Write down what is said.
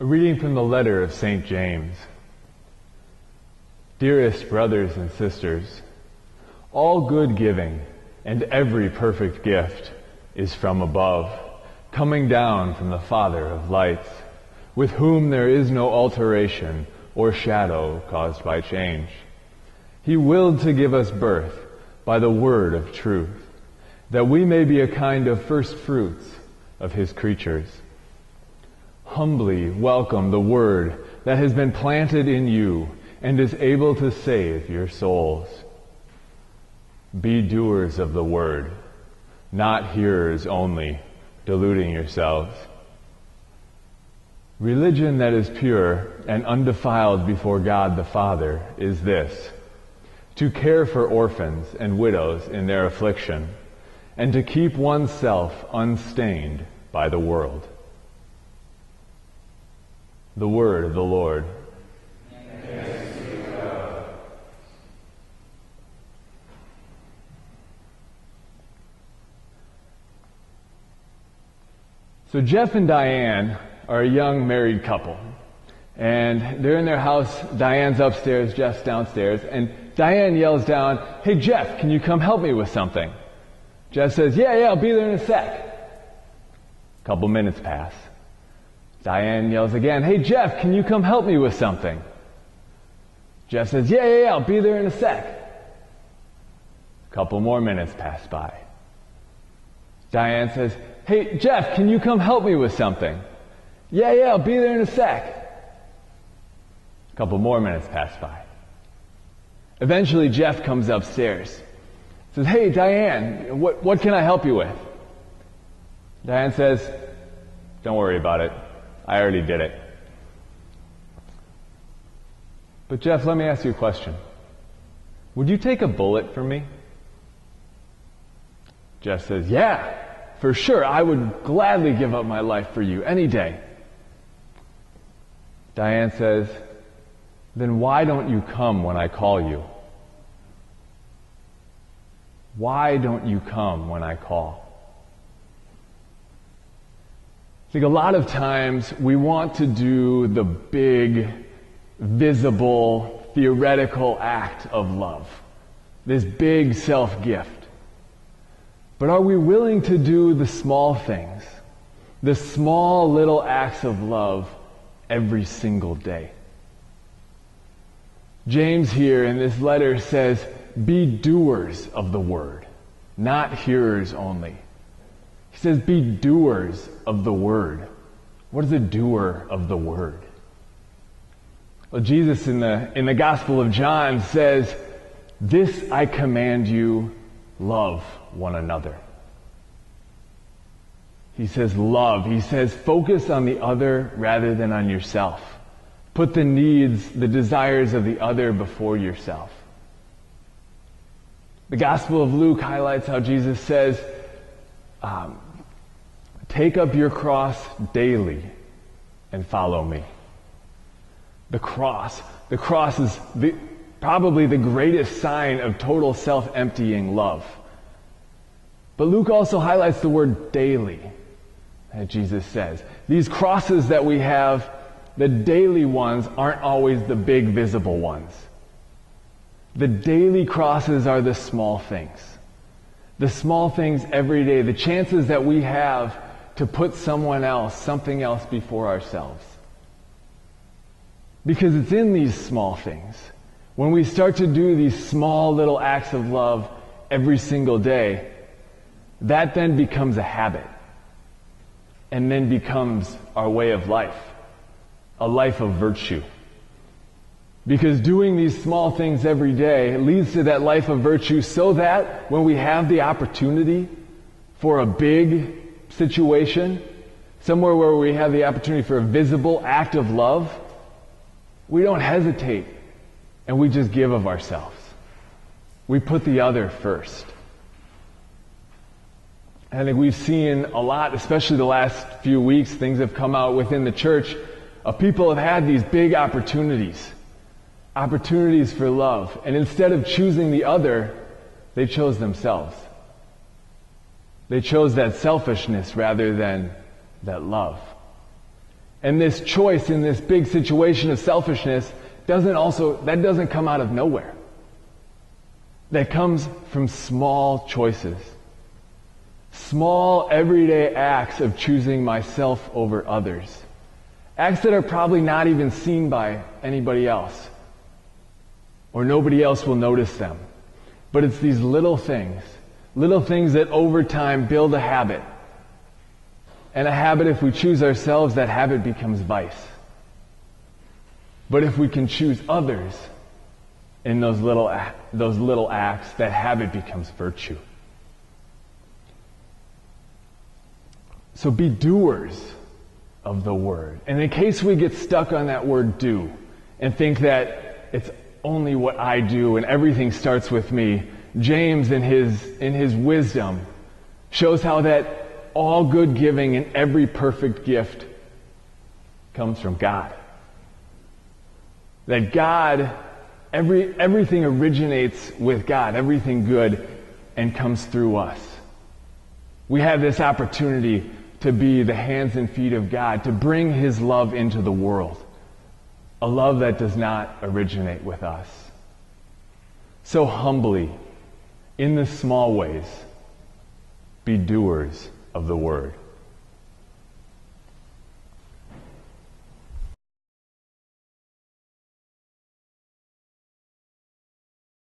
reading from the letter of St. James. Dearest brothers and sisters, all good giving and every perfect gift is from above, coming down from the Father of lights, with whom there is no alteration or shadow caused by change. He willed to give us birth by the word of truth, that we may be a kind of first fruits of His creatures. Humbly welcome the word that has been planted in you and is able to save your souls. Be doers of the word, not hearers only, deluding yourselves. Religion that is pure and undefiled before God the Father is this: to care for orphans and widows in their affliction, and to keep oneself unstained by the world. The word of the Lord. Thanks be to God. So Jeff and Diane are a young married couple. And they're in their house. Diane's upstairs, Jeff's downstairs. And Diane yells down, "Hey Jeff, can you come help me with something?" Jeff says, yeah, I'll be there in a sec. A couple minutes pass. Diane yells again, "Hey Jeff, can you come help me with something?" Jeff says, yeah, I'll be there in a sec. A couple more minutes pass by. Diane says, "Hey Jeff, can you come help me with something?" Yeah, I'll be there in a sec. A couple more minutes pass by. Eventually Jeff comes upstairs. Says, "Hey Diane, what can I help you with?" Diane says, "Don't worry about it. I already did it." "But Jeff, let me ask you a question. Would you take a bullet for me?" Jeff says, "Yeah, for sure. I would gladly give up my life for you any day." Diane says, "Then why don't you come when I call you?" Why don't you come when I call? I think a lot of times we want to do the big, visible, theoretical act of love. This big self-gift. But are we willing to do the small things? The small little acts of love every single day? James here in this letter says, be doers of the word, not hearers only. He says, be doers of the word. What is a doer of the word? Well, Jesus in the Gospel of John says, "This I command you, love one another." He says love. He says focus on the other rather than on yourself. Put the needs, the desires of the other before yourself. The Gospel of Luke highlights how Jesus says, take up your cross daily and follow me. The cross is probably the greatest sign of total self-emptying love. But Luke also highlights the word daily, that Jesus says. These crosses that we have, the daily ones, aren't always the big visible ones. The daily crosses are the small things. The small things every day, the chances that we have to put someone else, something else before ourselves. Because it's in these small things. When we start to do these small little acts of love every single day, that then becomes a habit. And then becomes our way of life. A life of virtue. Because doing these small things every day leads to that life of virtue, so that when we have the opportunity for a big situation, somewhere where we have the opportunity for a visible act of love, we don't hesitate and we just give of ourselves. We put the other first. I think we've seen a lot, especially the last few weeks, things have come out within the church of people have had these big opportunities for love. And instead of choosing the other, they chose themselves. They chose that selfishness rather than that love. And this choice in this big situation of selfishness doesn't come out of nowhere. That comes from small choices. Small, everyday acts of choosing myself over others. Acts that are probably not even seen by anybody else. Or nobody else will notice them. But it's these little things that over time build a habit. And a habit, if we choose ourselves, that habit becomes vice. But if we can choose others in those little acts, that habit becomes virtue. So be doers of the word. And in case we get stuck on that word do and think that it's only what I do and everything starts with me, James in his wisdom shows how that all good giving and every perfect gift comes from God. That God, everything originates with God, everything good, and comes through us. We have this opportunity to be the hands and feet of God, to bring His love into the world. A love that does not originate with us. So humbly, in the small ways, be doers of the word.